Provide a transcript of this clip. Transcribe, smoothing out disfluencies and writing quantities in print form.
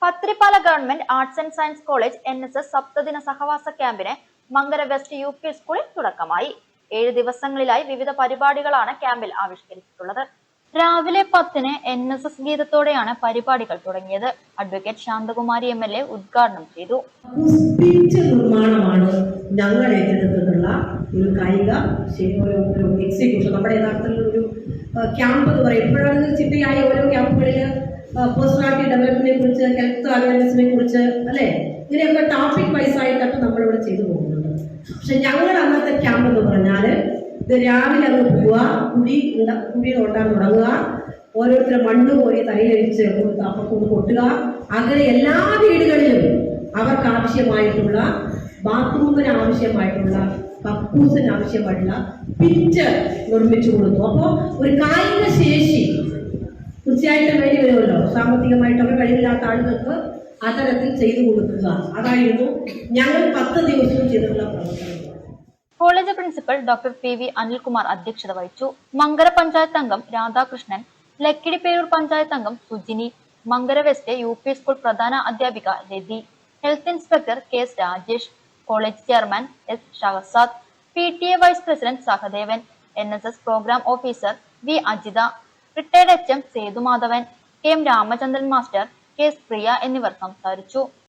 Pathiripala government arts and science college NSS സപ്തദിന സഹവാസ ക്യാമ്പിന് മങ്കര വെസ്റ്റ് UP സ്കൂളിൽ തുടക്കമായി. 7 ദിവസങ്ങളിലായി വിവിധ പരിപാടികളാണ് ക്യാമ്പിൽ ആവിഷ്കരിച്ചിട്ടുള്ളത്. രാവിലെ 10-ന് NSS ഗീതത്തോടെയാണ് പരിപാടികൾ തുടങ്ങിയത്. അഡ്വക്കേറ്റ് ശാന്തകുമാരി MLA ഉദ്ഘാടനം ചെയ്തു. നിർമ്മാണമാണ് ഞങ്ങൾ ഏറ്റെടുത്തിട്ടുള്ള ഒരു കായിക എക്സിക്യൂഷൻ. നമ്മുടെ യഥാർത്ഥത്തിൽ ഒരു ക്യാമ്പ് എന്ന് പറയും. ഇപ്പോഴാണ് ചിട്ടയായ ഓരോ ക്യാമ്പുകളിൽ പേഴ്സണാലിറ്റി ഡെവലപ്മെന്റിനെ കുറിച്ച്, ഹെൽത്ത് അവയർനെസിനെ കുറിച്ച്, അല്ലെ, ഇങ്ങനെയൊക്കെ ടോപ്പിക് വൈസ് ആയിട്ടൊക്കെ നമ്മളിവിടെ ചെയ്തു പോകുന്നുണ്ട്. പക്ഷെ ഞങ്ങൾ അന്നത്തെ ക്യാമ്പ് എന്ന് പറഞ്ഞാൽ ഇത് രാവിലെ അങ്ങ് പോവുക, കുടി തോട്ടാൻ തുടങ്ങുക, ഓരോരുത്തരും മണ്ണ് പോയി തൈലഴിച്ച് അപ്പുറത്ത് കൊട്ടുക, അങ്ങനെ എല്ലാ വീടുകളിലും അവർക്ക് ആവശ്യമായിട്ടുള്ള ബാത്റൂമിന് ആവശ്യമായിട്ടുള്ള കക്കൂസിന് ആവശ്യമായിട്ടുള്ള പിറ്റ് നിർമ്മിച്ചു കൊടുത്തു. അപ്പോൾ ഒരു കായിക ശേഷി തീർച്ചയായിട്ടും വേണ്ടി വരുമല്ലോ. സാമ്പത്തികമായിട്ടൊക്കെ കഴിവില്ലാത്ത ആളുകൾക്ക് അത്തരത്തിൽ ചെയ്തു കൊടുക്കുക, അതായിരുന്നു ഞങ്ങൾ 10 ദിവസവും ചെയ്തിട്ടുള്ള പ്രവർത്തനം. College principal doctor PV Anilkumar അധ്യക്ഷത വഹിച്ചു. മങ്കര പഞ്ചായത്ത് അംഗം രാധാകൃഷ്ണൻ, ലക്കിടിപ്പേരൂർ പഞ്ചായത്ത് അംഗം Sujini, Mankara west UP school പ്രധാന അധ്യാപിക Rathi, health inspector KS Rajesh, college chairman S Shahzad, PTA vice president Sahadevan, NSS programme officer V Ajitha, retired HM Sethumadhavan, KM Ramachandran master, KS Priya എന്നിവർ സംസാരിച്ചു.